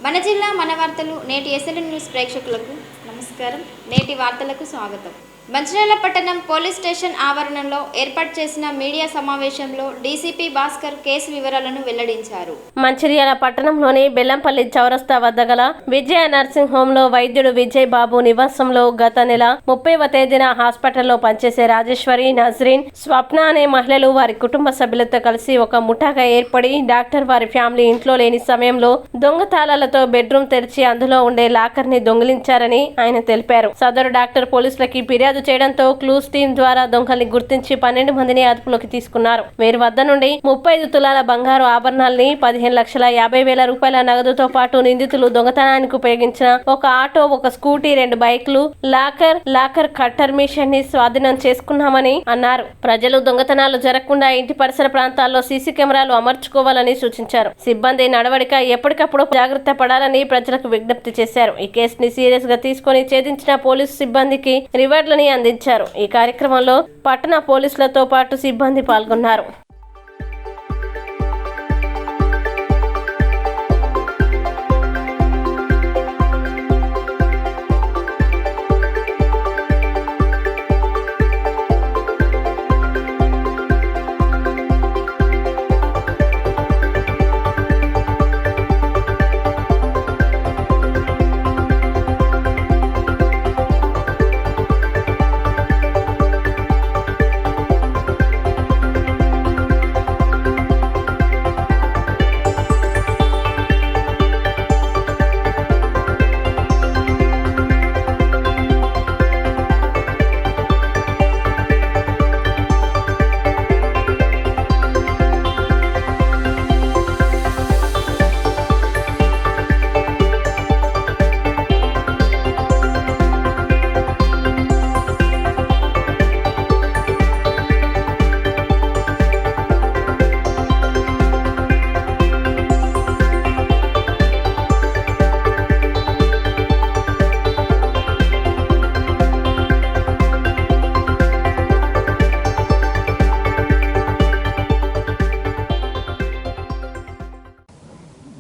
మన జిల్లా మన వార్తలు నేటి ఎస్ఎల్ఎన్ న్యూస్ ప్రేక్షకులకు నమస్కారం. నేటి వార్తలకు స్వాగతం. మంచిర్యాల పట్టణం పోలీస్ స్టేషన్ ఆవరణలో ఏర్పాటు చేసిన మీడియా సమావేశంలో డీసీపీ భాస్కర్ కేసు వివరాలను వెల్లడించారు. మంచిర్యాల పట్టణంలోని బెల్లంపల్లి చౌరస్తా వద్ద గల విజయ నర్సింగ్ హోంలో వైద్యుడు విజయ్ బాబు నివాసంలో గత నెల 30వ తేదీన హాస్పిటల్లో పనిచేసే రాజేశ్వరి, నజరీన్, స్వప్న అనే మహిళలు వారి కుటుంబ సభ్యులతో కలిసి ఒక ముఠాగా ఏర్పడి డాక్టర్ వారి ఫ్యామిలీ ఇంట్లో లేని సమయంలో దొంగతాళాలతో బెడ్రూమ్ తెరిచి అందులో ఉండే లాకర్ ని దొంగిలించారని ఆయన తెలిపారు. సదరు డాక్టర్ పోలీసులకి ఫిర్యాదు చేయడంతో క్లూస్ టీం ద్వారా దొంగల్ని గుర్తించి 12 మందిని అదుపులోకి తీసుకున్నారు. వీరి వద్ద నుండి 35 తులాల బంగారు ఆభరణాల్ని, 15,50,000 రూపాయల నగదుతో పాటు నిందితులు దొంగతనానికి ఉపయోగించిన ఒక ఆటో, ఒక స్కూటీ, 2 బైక్లు, లాకర్ కట్టర్ మిషన్ ని స్వాధీనం చేసుకున్నామని అన్నారు. ప్రజలు దొంగతనాలు జరగకుండా ఇంటి పరిసర ప్రాంతాల్లో సీసీ కెమెరాలు అమర్చుకోవాలని సూచించారు. సిబ్బంది నడవడిక ఎప్పటికప్పుడు జాగ్రత్త పడాలని ప్రజలకు విజ్ఞప్తి చేశారు. ఈ కేసుని సీరియస్ గా తీసుకుని ఛేదించిన పోలీసు సిబ్బందికి రివార్డులని అందించారు. ఈ కార్యక్రమంలో పట్టణ పోలీసులతో పాటు సిబ్బంది పాల్గొన్నారు.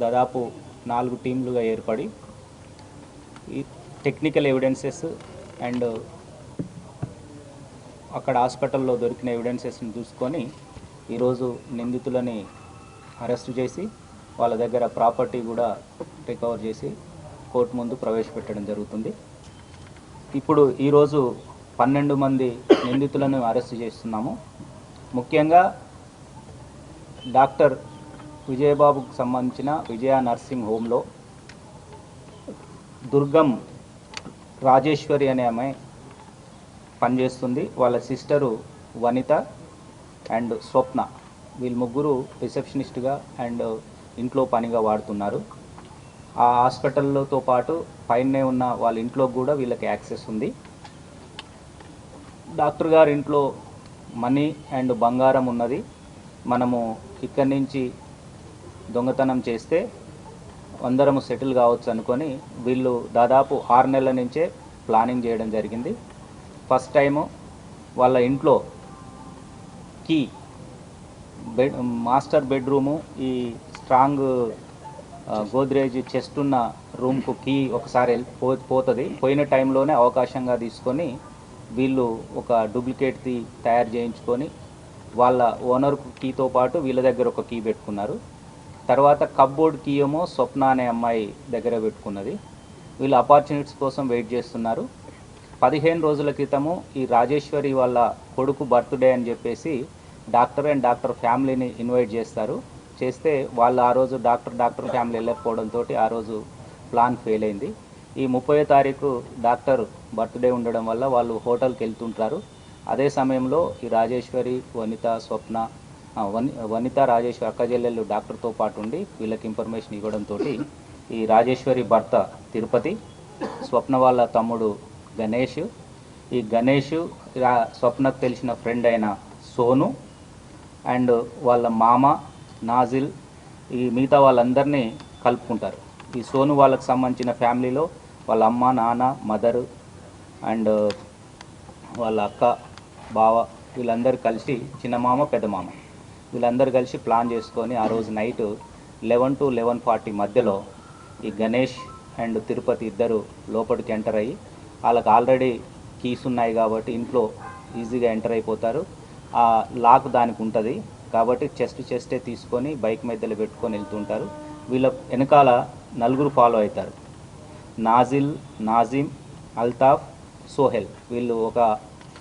దాదాపు 4 టీంలుగా ఏర్పడి ఈ టెక్నికల్ ఎవిడెన్సెస్ అండ్ అక్కడ హాస్పిటల్లో దొరికిన ఎవిడెన్సెస్ని చూసుకొని ఈరోజు నిందితులని అరెస్ట్ చేసి వాళ్ళ దగ్గర ప్రాపర్టీ కూడా రికవర్ చేసి కోర్టు ముందు ప్రవేశపెట్టడం జరుగుతుంది. ఇప్పుడు ఈరోజు 12 మంది నిందితులను అరెస్ట్ చేస్తున్నాము. ముఖ్యంగా డాక్టర్ విజయబాబుకు సంబంధించిన విజయ నర్సింగ్ హోమ్లో దుర్గం రాజేశ్వరి అనే ఆమె పనిచేస్తుంది. వాళ్ళ సిస్టరు వనిత అండ్ స్వప్న, వీళ్ళు ముగ్గురు రిసెప్షనిస్ట్గా అండ్ ఇంట్లో పనిగా వాడుతున్నారు. ఆ హాస్పిటల్తో పాటు పైనే ఉన్న వాళ్ళ ఇంట్లో కూడా వీళ్ళకి యాక్సెస్ ఉంది. డాక్టర్ గారి ఇంట్లో మనీ అండ్ బంగారం ఉన్నది. మనము ఇక్కడి నుంచి దొంగతనం చేస్తే అందరము సెటిల్ కావచ్చు అనుకొని వీళ్ళు దాదాపు 6 నెలల నుంచే ప్లానింగ్ చేయడం జరిగింది. ఫస్ట్ టైము వాళ్ళ ఇంట్లో కీ మాస్టర్ బెడ్రూము, ఈ స్ట్రాంగ్ గోద్రేజ్ చెస్ట్ ఉన్న రూమ్కు కీ ఒకసారి పోతుంది. పోయిన టైంలోనే అవకాశంగా తీసుకొని వీళ్ళు ఒక డూప్లికేట్ది తయారు చేయించుకొని వాళ్ళ ఓనర్కు కీతో పాటు వీళ్ళ దగ్గర ఒక కీ పెట్టుకున్నారు. తర్వాత కప్బోర్డ్ కీ ఏమో స్వప్న అనే అమ్మాయి దగ్గర పెట్టుకున్నది. వీళ్ళు ఆపర్చునిటీస్ కోసం వెయిట్ చేస్తున్నారు. 15 రోజుల క్రితము ఈ రాజేశ్వరి వాళ్ళ కొడుకు బర్త్డే అని చెప్పేసి డాక్టర్ అండ్ డాక్టర్ ఫ్యామిలీని ఇన్వైట్ చేస్తే వాళ్ళు ఆ రోజు డాక్టర్ ఫ్యామిలీ వెళ్ళకపోవడంతో ఆ రోజు ప్లాన్ ఫెయిల్ అయింది. ఈ 30వ తారీఖు డాక్టర్ బర్త్డే ఉండడం వల్ల వాళ్ళు హోటల్కి వెళ్తుంటారు. అదే సమయంలో ఈ రాజేశ్వరి, వనిత రాజేశ్వరి అక్క చెల్లెళ్ళు డాక్టర్తో పాటు ఉండి వీళ్ళకి ఇన్ఫర్మేషన్ ఇవ్వడంతో ఈ రాజేశ్వరి భర్త తిరుపతి, స్వప్న వాళ్ళ తమ్ముడు గణేష్, ఈ గణేష్ స్వప్నకు తెలిసిన ఫ్రెండ్ అయిన సోను అండ్ వాళ్ళ మామ నాజిల్, ఈ మిగతా వాళ్ళందరినీ కలుపుకుంటారు. ఈ సోను వాళ్ళకి సంబంధించిన ఫ్యామిలీలో వాళ్ళ అమ్మ, నాన్న, మదరు అండ్ వాళ్ళ అక్క, బావ వీళ్ళందరూ కలిసి, చిన్న మామ, పెద్ద మామ వీళ్ళందరూ కలిసి ప్లాన్ చేసుకొని ఆ రోజు నైట్ 11 to 11:40 మధ్యలో ఈ గణేష్ అండ్ తిరుపతి ఇద్దరు లోపలికి ఎంటర్ అయ్యి వాళ్ళకి ఆల్రెడీ కీస్ ఉన్నాయి కాబట్టి ఇంట్లో ఈజీగా ఎంటర్ అయిపోతారు. ఆ లాక్ దానికి ఉంటుంది కాబట్టి చెస్టే తీసుకొని బైక్ మధ్యలో పెట్టుకొని వెళ్తుంటారు. వీళ్ళ వెనకాల నలుగురు ఫాలో అవుతారు. నాజిల్, నాజిమ్, అల్తాఫ్, సోహెల్ వీళ్ళు ఒక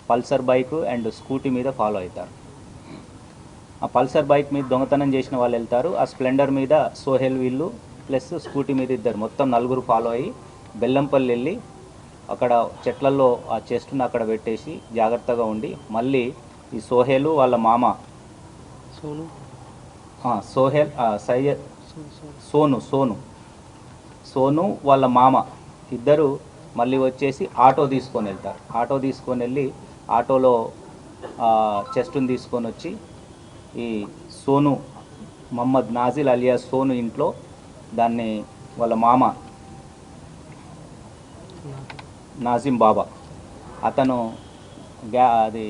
పల్సర్ బైక్ అండ్ స్కూటీ మీద ఫాలో అవుతారు. ఆ పల్సర్ బైక్ మీద దొంగతనం చేసిన వాళ్ళు వెళ్తారు. ఆ స్ప్లెండర్ మీద సోహెల్ వీళ్ళు ప్లస్ స్కూటీ మీద ఇద్దరు మొత్తం నలుగురు ఫాలో అయ్యి బెల్లంపల్లి వెళ్ళి అక్కడ చెట్లల్లో ఆ చెస్ట్ని అక్కడ పెట్టేసి జాగ్రత్తగా ఉండి మళ్ళీ ఈ సోహెల్ వాళ్ళ మామ సోహెల్ సోను వాళ్ళ మామ ఇద్దరు మళ్ళీ వచ్చేసి ఆటో తీసుకొని వెళ్తారు. ఆటో తీసుకొని వెళ్ళి ఆటోలో చెస్ట్ని తీసుకొని వచ్చి ఈ సోను మహమ్మద్ నాజిల్ అలియా సోను ఇంట్లో దాన్ని వాళ్ళ మామ నాజిమ్ బాబా అతను అది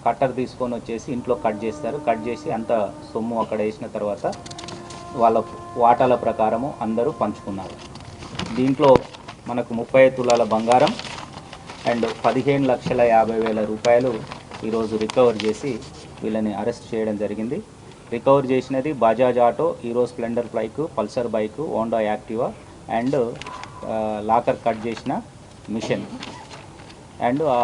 కట్టర్ తీసుకొని వచ్చేసి ఇంట్లో కట్ చేస్తారు. కట్ చేసి అంత సొమ్ము అక్కడ వేసిన తర్వాత వాళ్ళ వాటాల ప్రకారము అందరూ పంచుకున్నారు. దీంట్లో మనకు 30 తులాల బంగారం అండ్ 15,50,000 రూపాయలు ఈరోజు రికవర్ చేసి వీళ్ళని అరెస్ట్ చేయడం జరిగింది. రికవర్ చేసినది Bajaj auto, hero Splendor bike, Pulsar bike, Honda Activa and locker cut చేసిన మిషన్ అండ్ ఆ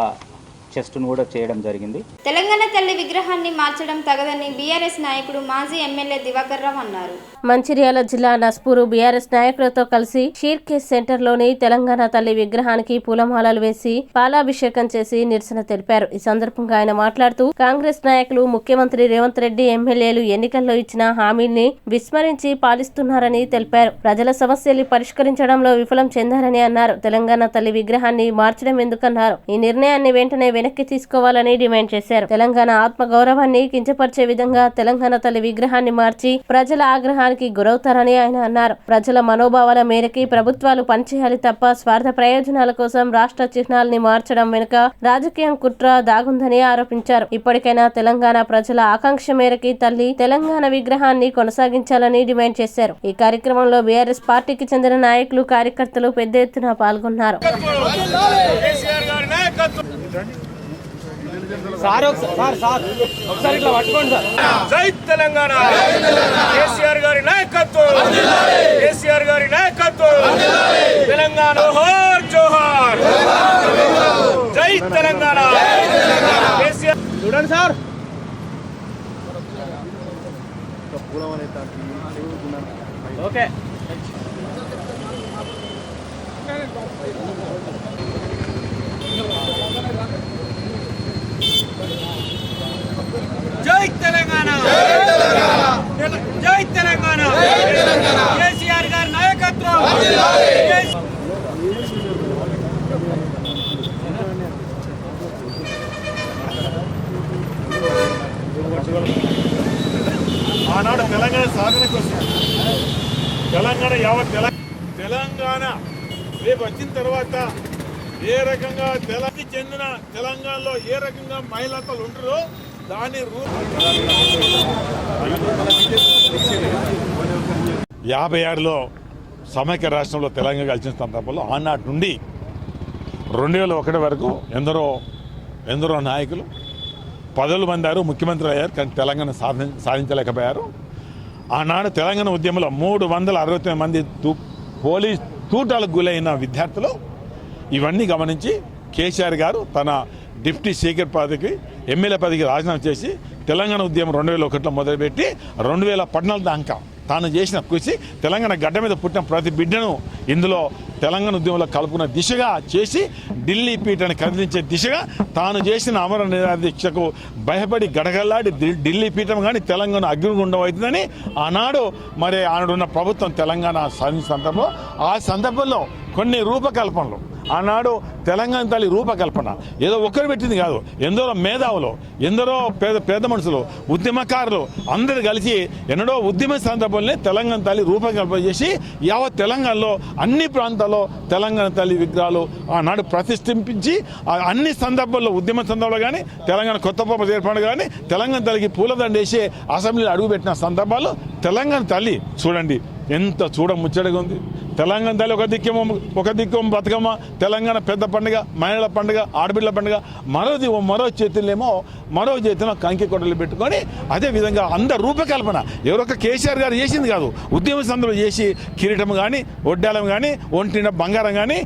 చెస్ట్ను కూడా చేయడం జరిగింది. తెలంగాణ తల్లి విగ్రహాన్ని మార్చడం తగదని బీఆర్ఎస్ నాయకుడు మాజీ ఎమ్మెల్యే దివాకర్ రావు అన్నారు. మంచిర్యాల జిల్లా నస్పూరు బీఆర్ఎస్ నాయకులతో కలిసి షీర్కేస్ సెంటర్ లోని తెలంగాణ తల్లి విగ్రహానికి పూలమాలలు వేసి పాలాభిషేకం చేసి నిరసన తెలిపారు. ఈ సందర్భంగా ఆయన మాట్లాడుతూ కాంగ్రెస్ నాయకులు ముఖ్యమంత్రి రేవంత్ రెడ్డి ఎమ్మెల్యేలు ఎన్నికల్లో ఇచ్చిన హామీల్ని విస్మరించి పాలిస్తున్నారని తెలిపారు. ప్రజల సమస్యలు పరిష్కరించడంలో విఫలం చెందారని అన్నారు. తెలంగాణ తల్లి విగ్రహాన్ని మార్చడం ఎందుకన్నారు. ఈ నిర్ణయాన్ని వెంటనే వెనక్కి తీసుకోవాలని డిమాండ్ చేశారు. తెలంగాణ ఆత్మ గౌరవాన్ని కించపరిచే విధంగా తెలంగాణ తల్లి విగ్రహాన్ని మార్చి ప్రజల ఆగ్రహానికి గురవుతారని ఆయన అన్నారు. ప్రజల మనోభావాల మేరకి ప్రభుత్వాలు పనిచేయాలి తప్ప స్వార్థ ప్రయోజనాల కోసం రాష్ట్ర చిహ్నాల్ని మార్చడం వెనుక రాజకీయం కుట్ర దాగుందని ఆరోపించారు. ఇప్పటికైనా తెలంగాణ ప్రజల ఆకాంక్ష మేరకి తల్లి తెలంగాణ విగ్రహాన్ని కొనసాగించాలని డిమాండ్ చేశారు. ఈ కార్యక్రమంలో బీఆర్ఎస్ పార్టీకి చెందిన నాయకులు, కార్యకర్తలు పెద్ద ఎత్తున పాల్గొన్నారు. జై తెలంగాణ, కేసీఆర్ గారి నాయకత్వం, కేసీఆర్ గారి నాయకత్వం, తెలంగాణ జోహార్ జోహార్, జై తెలంగాణ. కేసీఆర్ చూడండి సార్. ఓకే జై తెలంగాణ, జై తెలంగాణ, కేసీఆర్ గారి నాయకత్వం. ఆనాడు తెలంగాణ సాధన కోసం తెలంగాణ యావత్ తెలంగాణ రేపు వచ్చిన తర్వాత ఏ రకంగా తెలంగాణ చెందిన తెలంగాణలో ఏ రకంగా మహిళలు ఉంటారో దాని 56లో సమైక్య రాష్ట్రంలో తెలంగాణ కలిసిన సందర్భంలో ఆనాటి నుండి 2001 వరకు ఎందరో నాయకులు పదవులు పొందారు, ముఖ్యమంత్రి అయ్యారు, కానీ తెలంగాణ సాధించలేకపోయారు. ఆనాడు తెలంగాణ ఉద్యమంలో 369 మంది పోలీస్ తూటాలకు గురైన విద్యార్థులు ఇవన్నీ గమనించి కేసీఆర్ గారు తన డిప్యూటీ స్పీకర్ పదవికి, ఎమ్మెల్యే పదవికి రాజీనామా చేసి తెలంగాణ ఉద్యమం 2001లో మొదలుపెట్టి 2014 దాకా తాను చేసిన కృషి తెలంగాణ గడ్డ మీద పుట్టిన ప్రతి బిడ్డను ఇందులో తెలంగాణ ఉద్యమంలో కలుపుకున్న దిశగా చేసి ఢిల్లీ పీఠాన్ని కదిలించే దిశగా తాను చేసిన అమర నిరాదీక్షకు భయపడి గడగల్లాడి ఢిల్లీ పీఠం కానీ తెలంగాణ అగ్నిగుండం అవుతుందని ఆనాడు మరి ఆనాడున్న ప్రభుత్వం తెలంగాణ సాధించిన సందర్భంలో ఆ సందర్భంలో కొన్ని రూపకల్పనలు ఆనాడు తెలంగాణ తల్లి రూపకల్పన ఏదో ఒక్కరు పెట్టింది కాదు. ఎందరో మేధావులు, ఎందరో పేద మనుషులు, ఉద్యమకారులు అందరు కలిసి ఎన్నడో ఉద్యమ సందర్భంలో తెలంగాణ తల్లి రూపకల్పన చేసి యావత్ తెలంగాణలో అన్ని ప్రాంతాల్లో తెలంగాణ తల్లి విగ్రహాలు ఆనాడు ప్రతిష్ఠించి అన్ని సందర్భాల్లో ఉద్యమ సందర్భంలో కానీ తెలంగాణ కొత్త పప్ప ఏర్పాటు కానీ తెలంగాణ తల్లికి పూలదండ వేసి అసెంబ్లీలో అడుగుపెట్టిన సందర్భాల్లో తెలంగాణ తల్లి చూడండి ఎంత ముచ్చటగా ఉంది. తెలంగాణ తల్లి ఒక దిక్కు బతుకమ్మ, తెలంగాణ పెద్ద పండుగ, మహిళల పండుగ, ఆడబిడ్డల పండుగ, మరో చేతులేమో మరో చేతిలో కంకి కొట్టలు పెట్టుకొని అదేవిధంగా అందరు రూపకల్పన ఎవరొక కేసీఆర్ గారు చేసింది కాదు. ఉద్యమ సందర్భంలో చేసి కిరీటం కానీ, ఒడ్డాలం కానీ, ఒంటిన బంగారం కానీ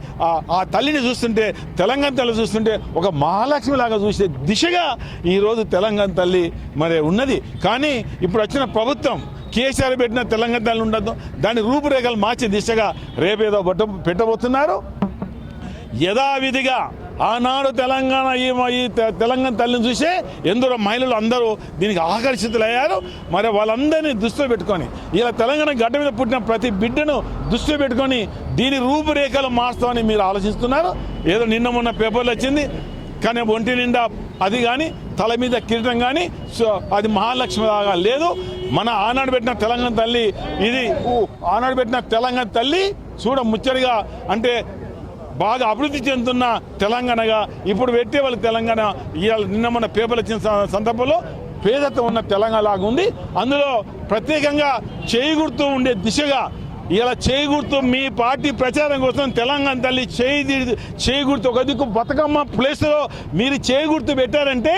ఆ తల్లిని చూస్తుంటే, తెలంగాణ తల్లి చూస్తుంటే ఒక మహాలక్ష్మి లాగా చూసే దిశగా ఈరోజు తెలంగాణ తల్లి మరి ఉన్నది. కానీ ఇప్పుడు వచ్చిన ప్రభుత్వం కేసీఆర్ పెట్టిన తెలంగాణ తల్లి ఉండదు, దాని రూపురేఖలు మార్చే దిశగా రేపేదో పెట్టబోతున్నారు. యథావిధిగా ఆనాడు తెలంగాణ ఈ తెలంగాణ తల్లిని చూసే ఎందరో మహిళలు అందరూ దీనికి ఆకర్షితులయ్యారు. మరి వాళ్ళందరినీ దృష్టిలో పెట్టుకొని ఇలా తెలంగాణ గడ్డ మీద పుట్టిన ప్రతి బిడ్డను దృష్టిలో పెట్టుకొని దీని రూపురేఖలు మార్స్తామని మీరు ఆలోచిస్తున్నారు. ఏదో నిన్న మొన్న పేపర్లు వచ్చింది కానీ ఒంటి నిండా అది కానీ తల మీద కిరీటం కానీ అది మహాలక్ష్మి లాగా లేదు. మన ఆనాడు పెట్టిన తెలంగాణ తల్లి ఇది. ఆనాడు పెట్టిన తెలంగాణ తల్లి ముచ్చరిగా అంటే బాగా అభివృద్ధి చెందుతున్న తెలంగాణగా ఇప్పుడు పెట్టే వాళ్ళు తెలంగాణ ఇవాళ నిన్న మన పేపర్లు వచ్చిన సందర్భంలో పేదత్వం ఉన్న తెలంగాణ లాగా ఉంది. అందులో ప్రత్యేకంగా చేయి గుర్తు ఉండే దిశగా ఇలా చేయి గుర్తు మీ పార్టీ ప్రచారం కోసం తెలంగాణ తల్లి చేయి గుర్తు ఒక దిక్కు బతుకమ్మ ప్లేస్లో మీరు చేయి గుర్తు పెట్టారంటే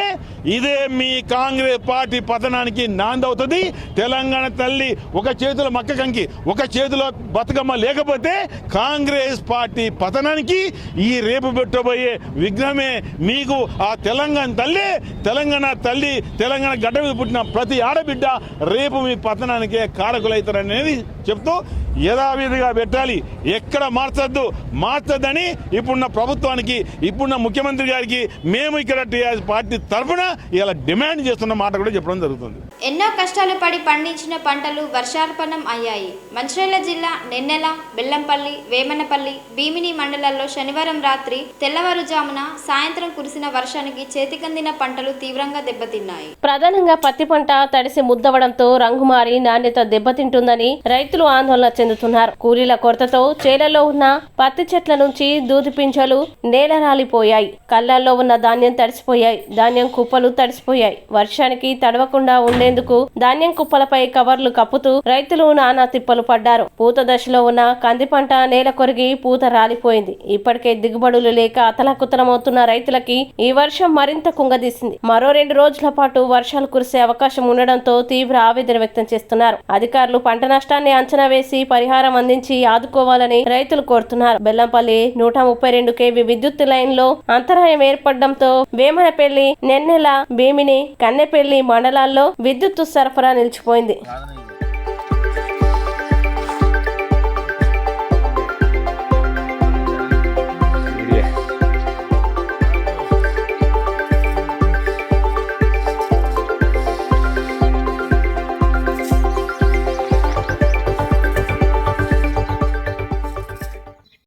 ఇదే మీ కాంగ్రెస్ పార్టీ పతనానికి నాంది అవుతుంది. తెలంగాణ తల్లి ఒక చేతిలో మక్క కంకి, ఒక చేతిలో బతుకమ్మ లేకపోతే కాంగ్రెస్ పార్టీ పతనానికి ఈ రేపు పెట్టబోయే విఘ్నమే మీకు ఆ తెలంగాణ తల్లి. తెలంగాణ గడ్డ మీద పుట్టిన ప్రతి ఆడబిడ్డ రేపు మీ పతనానికే కారకులవుతారనేది చెప్తూ యథావిధిగా పెట్టాలి. ఎక్కడ మార్చొద్దని ఇప్పుడున్న ప్రభుత్వానికి, ఇప్పుడున్న ముఖ్యమంత్రి గారికి మేము ఇక్కడ టీఆర్ఎస్ పార్టీ తరఫున ఇలా డిమాండ్ చేస్తున్న మాట కూడా చెప్పడం జరుగుతుంది. ఎన్నో కష్టాలు పడి పండించిన పంటలు వర్షార్పణం అయ్యాయి. మంచిర్యాల జిల్లా నెన్నెల, బెల్లంపల్లి, వేమనపల్లి, భీమిని మండలాల్లో శనివారం రాత్రి తెల్లవారుజామున సాయంత్రం కురిసిన వర్షానికి చేతికందిన పంటలు తీవ్రంగా దెబ్బతిన్నాయి. ప్రధానంగా పత్తి పంట తడిసి ముద్దవడంతో రంగుమారి నాణ్యత దెబ్బతింటుందని రైతులు ఆందోళన చెందుతున్నారు. కూలీల కొరతతో చేలలో ఉన్న పత్తి చెట్ల నుంచి దూది పింఛలు నేల రాలిపోయాయి. కళ్ళల్లో ఉన్న ధాన్యం తడిసిపోయాయి. ధాన్యం కుప్పలు తడిసిపోయాయి. వర్షానికి తడవకుండా ఉండేందుకు ధాన్యం కుప్పలపై కవర్లు కప్పుతూ రైతులు నానా తిప్పలు పడ్డారు. పూత దశలో ఉన్న కంది పంట నేల కొరిగి పూత రాలిపోయింది. ఇప్పటికే దిగుబడులు లేక అతలాకుతలమవుతున్న రైతులకి ఈ వర్షం మరింత కుంగదీసింది. మరో 2 రోజుల పాటు వర్షాలు కురిసే అవకాశం ఉండడంతో తీవ్ర ఆవేదన వ్యక్తం చేస్తున్నారు. అధికారులు పంట నష్టాన్ని అంచనా వేసి పరిహారం అందించి ఆదుకోవాలని రైతులు కోరుతున్నారు. బెల్లంపల్లి 132 kV విద్యుత్ లైన్ లో అంతరాయం ఏర్పడడంతో వేమనపల్లి, నెన్నెల, భీమిని, కన్నెపల్లి మండలాల్లో విద్యుత్ సరఫరా నిలిచిపోయింది.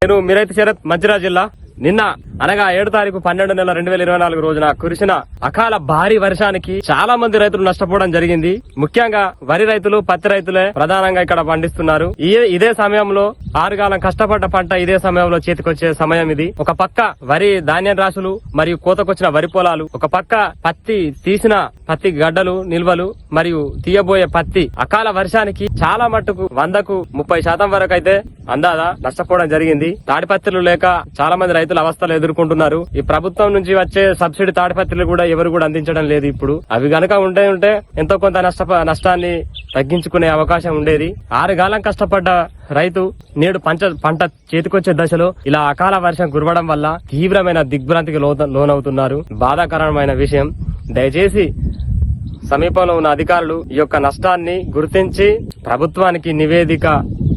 నేను మీరైతే శరత్, మంచిర్యాల జిల్లా. నిన్న అనగా 7 తారీఖు 12 నెల 2024 రోజున కురిసిన అకాల భారీ వర్షానికి చాలా మంది రైతులు నష్టపోవడం జరిగింది. ముఖ్యంగా వరి రైతులు, పత్తి రైతులే ప్రధానంగా ఇక్కడ పండిస్తున్నారు. ఇదే సమయంలో 6 కాలం కష్టపడ్డ పంట ఇదే సమయంలో చేతికొచ్చే సమయం ఇది. ఒక పక్క వరి ధాన్యం రాశులు మరియు కోతకొచ్చిన వరి పొలాలు, ఒక పక్క పత్తి తీసిన పత్తి గడ్డలు, నిల్వలు మరియు తీయబోయే పత్తి. అకాల వర్షానికి చాలా మట్టుకు 100కు 30% వరకు అయితే అందాదా నష్టపోవడం జరిగింది. తాడిపత్రులు లేక చాలా మంది రైతులు అవస్థలు ఎదుర్కొంటున్నారు. ఈ ప్రభుత్వం నుంచి వచ్చే సబ్సిడీ తాడిపత్రులు కూడా ఎవరు కూడా అందించడం లేదు. ఇప్పుడు అవి గనక ఉంటే ఎంతో కొంత నష్టాన్ని తగ్గించుకునే అవకాశం ఉండేది. 6 కాలం కష్టపడ్డ రైతు నేడు పంట చేతికొచ్చే దశలో ఇలా అకాల వర్షం కురవడం వల్ల తీవ్రమైన దిగ్భ్రాంతికి లోనవుతున్నారు. బాధాకరమైన విషయం. దయచేసి సమీపంలో ఉన్న అధికారులు ఈ యొక్క నష్టాన్ని గుర్తించి ప్రభుత్వానికి నివేదిక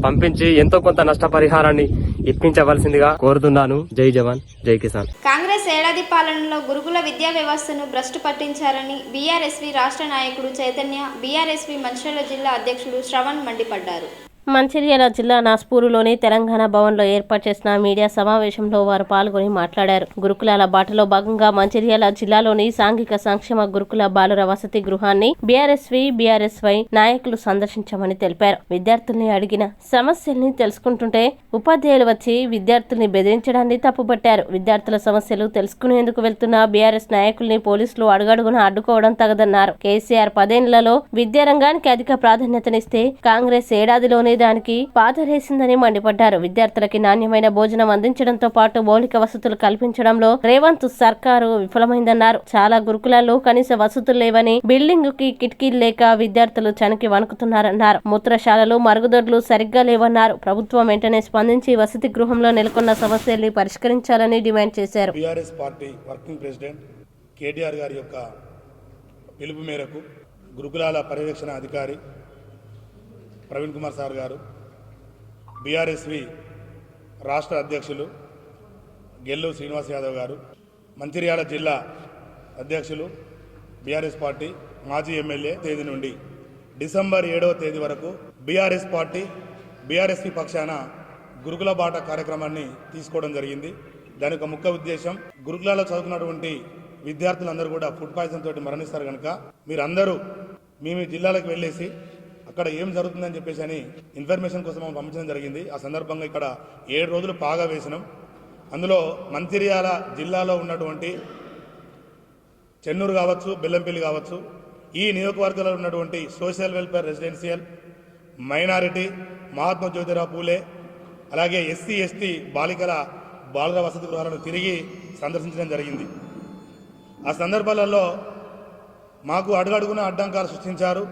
పంపించి ఎంతో కొంత నష్టపరిహారాన్ని ఇప్పించవలసిందిగా కోరుతున్నాను. జై జవాన్, జై కిసాన్. కాంగ్రెస్ ఏడాది పాలనలో గురుకుల విద్యా వ్యవస్థను భ్రష్టు పట్టించారని బీఆర్ఎస్వి రాష్ట్ర నాయకుడు చైతన్య, బీఆర్ఎస్వి మంచిర్యాల జిల్లా అధ్యక్షుడు శ్రవణ్ మండిపడ్డారు. మంచిర్యాల జిల్లా నాస్పూరులోని తెలంగాణ భవన్లో ఏర్పాటు చేసిన మీడియా సమావేశంలో వారు పాల్గొని మాట్లాడారు. గురుకులాల బాటలో భాగంగా మంచిర్యాల జిల్లాలోని సాంఘిక సంక్షేమ గురుకుల బాలుర వసతి గృహాన్ని బీఆర్ఎస్వై నాయకులు సందర్శించామని తెలిపారు. విద్యార్థుల్ని అడిగిన సమస్యల్ని తెలుసుకుంటుంటే ఉపాధ్యాయులు వచ్చి విద్యార్థుల్ని బెదిరించడాన్ని తప్పుపట్టారు. విద్యార్థుల సమస్యలు తెలుసుకునేందుకు వెళ్తున్న బీఆర్ఎస్ నాయకుల్ని పోలీసులు అడుగడుగున అడ్డుకోవడం తగదన్నారు. కేసీఆర్ 10 ఏళ్లలో విద్యారంగానికి అధిక ప్రాధాన్యతనిస్తే కాంగ్రెస్ ఏడాదిలోనే దానికి పాతరేసిందని మండిపడ్డారు. విద్యార్థులకి నాణ్యమైన భోజనం అందించడంతో పాటు మౌలిక వసతులు కల్పించడంలో రేవంత్ సర్కారు విఫలమైందన్నారు. చాలా గురుకులాల్లో కనీస వసతులు లేవని, బిల్డింగ్ కి కిటికీలు లేక విద్యార్థులు చనికి వణుకుతున్నారన్నారు. మూత్రశాలలు, మరుగుదొడ్లు సరిగ్గా లేవన్నారు. ప్రభుత్వం వెంటనే స్పందించి వసతి గృహంలో నెలకొన్న సమస్యల్ని పరిష్కరించాలని డిమాండ్ చేశారు. BRS party working president KTR గారి యొక్క పిలుపు మేరకు గురుకులాల పర్యవేక్షణ అధికారి ప్రవీణ్ కుమార్ సార్ గారు, బీఆర్ఎస్వి రాష్ట్ర అధ్యక్షులు గెల్లు శ్రీనివాస్ యాదవ్ గారు, మంచిర్యాల జిల్లా అధ్యక్షులు బీఆర్ఎస్ పార్టీ మాజీ ఎమ్మెల్యే తేదీ నుండి డిసెంబర్ 7వ తేదీ వరకు బీఆర్ఎస్ పార్టీ బీఆర్ఎస్వి పక్షాన గురుకుల బాట కార్యక్రమాన్ని తీసుకోవడం జరిగింది. దాని యొక్క ముఖ్య ఉద్దేశం, గురుకులాల్లో చదువుకున్నటువంటి విద్యార్థులందరూ కూడా ఫుడ్ పాయిజన్ తోటి మరణిస్తారు కనుక మీరందరూ మీ జిల్లాలకు వెళ్ళేసి అక్కడ ఏం జరుగుతుందని చెప్పేసి అని ఇన్ఫర్మేషన్ కోసం పంపించడం జరిగింది. ఆ సందర్భంగా ఇక్కడ 7 రోజులు పాగా వేసినాం. అందులో మంచిర్యాల జిల్లాలో ఉన్నటువంటి చెన్నూరు కావచ్చు, బెల్లంపల్లి కావచ్చు, ఈ నియోజకవర్గాల్లో ఉన్నటువంటి social welfare residential, minority, Mahatma Jyotirao Phule, అలాగే ఎస్సీ ఎస్టీ బాలుర వసతి గృహాలను తిరిగి సందర్శించడం జరిగింది. ఆ సందర్భాలలో మాకు అడుగడుగున అడ్డంకాలు సృష్టించారు.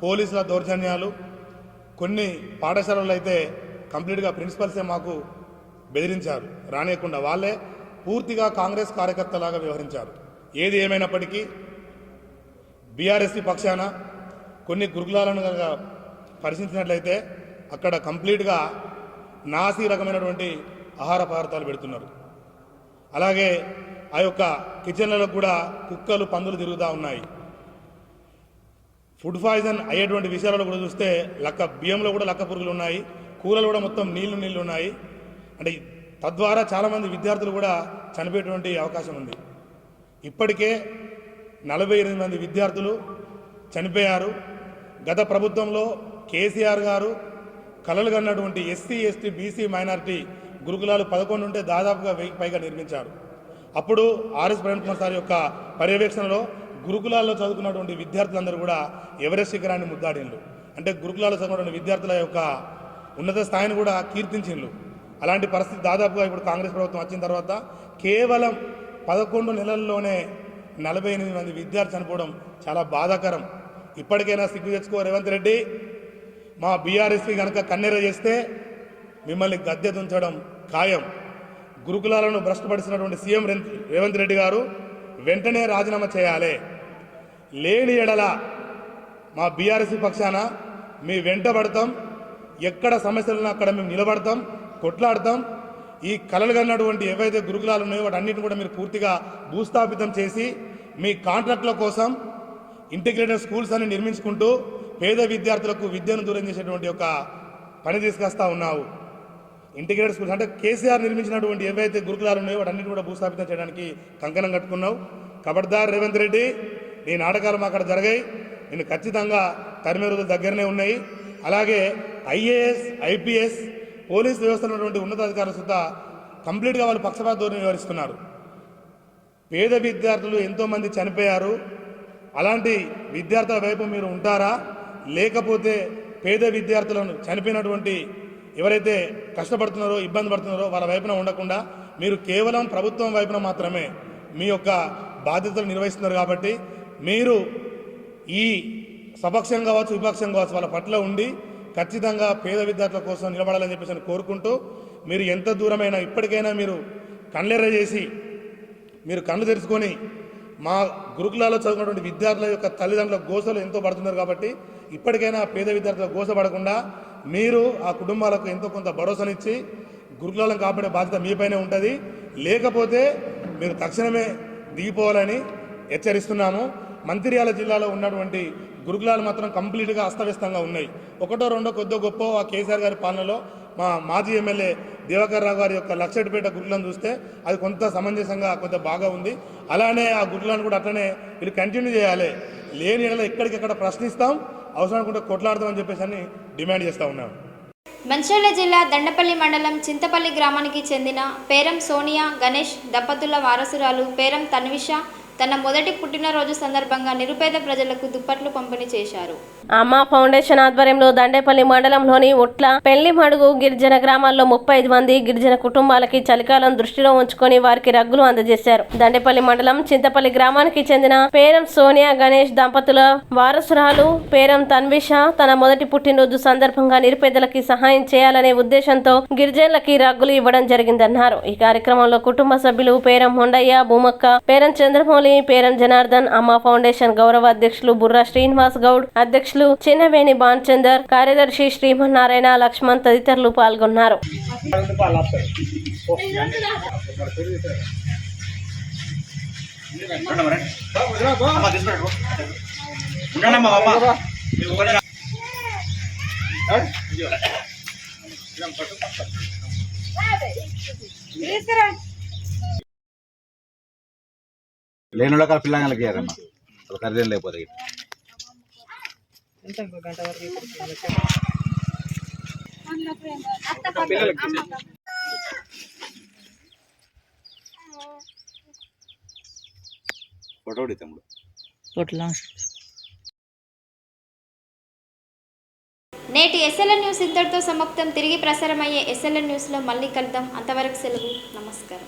పోలీసుల దౌర్జన్యాలు, కొన్ని పాఠశాలల్లో అయితే కంప్లీట్గా ప్రిన్సిపల్సే మాకు బెదిరించారు, రానియకుండా వాళ్ళే పూర్తిగా కాంగ్రెస్ కార్యకర్తలాగా వ్యవహరించారు. ఏది ఏమైనప్పటికీ బీఆర్ఎస్సీ పక్షాన కొన్ని గురుకులాలను పరిశీలించినట్లయితే అక్కడ కంప్లీట్గా నాసి రకమైనటువంటి ఆహార పదార్థాలు పెడుతున్నారు. అలాగే ఆ యొక్క కిచెన్లలో కూడా కుక్కలు, పందులు తిరుగుతూ ఉన్నాయి. ఫుడ్ పాయిజన్ అయ్యేటువంటి విషయాలలో కూడా చూస్తే బియ్యంలో కూడా లక్క పురుగులు ఉన్నాయి, కూరలు కూడా మొత్తం నీళ్లు ఉన్నాయి. అంటే తద్వారా చాలామంది విద్యార్థులు కూడా చనిపోయేటువంటి అవకాశం ఉంది. ఇప్పటికే 48 మంది విద్యార్థులు చనిపోయారు. గత ప్రభుత్వంలో కేసీఆర్ గారు కలలు కన్నటువంటి ఎస్సీ ఎస్టీ బీసీ మైనారిటీ గురుకులాలు 11 ఉంటే దాదాపుగా 1000కి పైగా నిర్మించారు. అప్పుడు ఆర్ఎస్ ప్రవీణ్ కుమార్ సార్ యొక్క పర్యవేక్షణలో గురుకులాల్లో చదువుకున్నటువంటి విద్యార్థులందరూ కూడా ఎవరెస్ట్ శిఖరాన్ని ముద్దాడిన్లు. అంటే గురుకులాల్లో చదువుకున్న విద్యార్థుల యొక్క ఉన్నత స్థాయిని కూడా కీర్తించిండ్లు. అలాంటి పరిస్థితి దాదాపుగా ఇప్పుడు కాంగ్రెస్ ప్రభుత్వం వచ్చిన తర్వాత కేవలం 11 నెలల్లోనే 48 మంది విద్యార్థులు చనిపోవడం చాలా బాధాకరం. ఇప్పటికైనా సిగ్గు తెచ్చుకో రేవంత్ రెడ్డి. మా బీఆర్ఎస్పీ కనుక కన్నెర చేస్తే మిమ్మల్ని గద్దె తుంచడం ఖాయం. గురుకులాలను భ్రష్టుపడిస్తున్నటువంటి సీఎం రేవంత్ రెడ్డి గారు వెంటనే రాజీనామా చేయాలి. లేని ఎడల మా బీఆర్ఎస్పీ పక్షాన మీ వెంట పడతాం. ఎక్కడ సమస్యలున్నా అక్కడ మేము నిలబడతాం, కొట్లాడతాం. ఈ కలలు కన్నటువంటి ఏవైతే గురుకులాలు ఉన్నాయో వాటన్నిటిని కూడా మీరు పూర్తిగా భూస్థాపితం చేసి మీ కాంట్రాక్టుల కోసం ఇంటిగ్రేటెడ్ స్కూల్స్ అని నిర్మించుకుంటూ పేద విద్యార్థులకు విద్యను దూరం చేసేటువంటి ఒక పని తీసుకొస్తా ఉన్నావు. ఇంటిగ్రేటెడ్ స్కూల్స్ అంటే కేసీఆర్ నిర్మించినటువంటి ఏవైతే గురుకులాలు ఉన్నాయో వాటన్నిటిని కూడా భూస్థాపితం చేయడానికి కంకణం కట్టుకున్నావు. ఖబర్దార్ రేవంత్ రెడ్డి, నీ నాటకాలు అక్కడ జరిగాయి. నేను ఖచ్చితంగా తరిమే రోజులు దగ్గరనే ఉన్నాయి. అలాగే ఐఏఎస్, ఐపీఎస్, పోలీస్ వ్యవస్థలో ఉన్నటువంటి ఉన్నతాధికారులు సుద్ధా కంప్లీట్గా వాళ్ళు పక్షపాత ధోరణి వ్యవహరిస్తున్నారు. పేద విద్యార్థులు ఎంతోమంది చనిపోయారు. అలాంటి విద్యార్థుల వైపు మీరు ఉంటారా? లేకపోతే పేద విద్యార్థులను చనిపోయినటువంటి ఎవరైతే కష్టపడుతున్నారో, ఇబ్బంది పడుతున్నారో వాళ్ళ వైపున ఉండకుండా మీరు కేవలం ప్రభుత్వం వైపున మాత్రమే మీ యొక్క బాధ్యతలు నిర్వహిస్తున్నారు. కాబట్టి మీరు ఈ సపక్షం కావచ్చు, విపక్షం కావచ్చు, వాళ్ళ పట్ల ఉండి ఖచ్చితంగా పేద విద్యార్థుల కోసం నిలబడాలని చెప్పేసి కోరుకుంటూ, మీరు ఎంత దూరమైనా ఇప్పటికైనా మీరు కళ్ళెర్ర చేసి మీరు కళ్ళు తెరుచుకొని మా గురుకులాల్లో చదువుకున్నటువంటి విద్యార్థుల యొక్క తల్లిదండ్రుల గోసలు ఎంతో పడుతున్నారు. కాబట్టి ఇప్పటికైనా పేద విద్యార్థుల గోస పడకుండా మీరు ఆ కుటుంబాలకు ఎంతో కొంత భరోసానిచ్చి గురుకులాలను కాపాడే బాధ్యత మీపైనే ఉంటుంది. లేకపోతే మీరు తక్షణమే దిగిపోవాలని హెచ్చరిస్తున్నాము. మంచిర్యాల జిల్లాలో ఉన్నటువంటి గురుకులాలు మాత్రం కంప్లీట్గా అస్తవ్యస్తంగా ఉన్నాయి. ఒకటో రెండో కొద్దో గొప్ప ఆ కేసీఆర్ గారి పాలనలో మా మాజీ ఎమ్మెల్యే దివాకర్ రావు గారి యొక్క లక్షెట్టిపేట గురుకులను చూస్తే అది కొంత సమంజసంగా కొంత బాగా ఉంది. అలానే ఆ గురుకులను కూడా అట్లనే వీళ్ళు కంటిన్యూ చేయాలి. లేని ఎడల ఎక్కడికెక్కడ ప్రశ్నిస్తాం, అవసరం అనుకుంటే కొట్లాడతామని చెప్పేసి అని డిమాండ్ చేస్తూ ఉన్నాం. మంచిర్యాల జిల్లా దండపల్లి మండలం చింతపల్లి గ్రామానికి చెందిన పేరం సోనియా గణేష్ దంపతుల వారసురాలు పేరం తన్విష తన మొదటి పుట్టినరోజు సందర్భంగా నిరుపేద ప్రజలకు దుప్పట్లు పంపిణీ చేశారు. అమ్మా ఫౌండేషన్ ఆధ్వర్యంలో దండేపల్లి మండలంలోని ఉట్ల పెళ్లిమడుగు గిరిజన గ్రామాల్లో 35 మంది గిరిజన కుటుంబాలకి చలికాలం దృష్టిలో ఉంచుకొని వారికి రగ్గులు అందజేశారు. దండేపల్లి మండలం చింతపల్లి గ్రామానికి చెందిన పేరం సోనియా గణేష్ దంపతుల వారసురాలు పేరం తన్విష తన మొదటి పుట్టినరోజు సందర్భంగా నిరుపేదలకి సహాయం చేయాలనే ఉద్దేశంతో గిరిజనులకి రగ్గులు ఇవ్వడం జరిగిందన్నారు. ఈ కార్యక్రమంలో కుటుంబ సభ్యులు పేరం మొండయ్య, భూమక్క, పేరం చంద్రమౌళి, పేరం జనార్దన్, అమ్మా ఫౌండేషన్ గౌరవ అధ్యక్షులు బుర్రా శ్రీనివాస్ గౌడ్, అధ్యక్షులు చిన్నవేణి బాన్చందర్, కార్యదర్శి శ్రీమన్నారాయణ, లక్ష్మణ్ తదితరులు పాల్గొన్నారు. లేనులో పిల్లలకి ఇయ్యారమ్మా, ఖరీదు లేకపోతే ఫోటో తమ్ముడు. నేటి ఎస్ఎల్ఎన్ న్యూస్ ఇంతటితో సమాప్తం. తిరిగి ప్రసారమయ్యే ఎస్ఎల్ఎన్ న్యూస్లో మళ్ళీ కలుద్దాం. అంతవరకు సెలవు. నమస్కారం.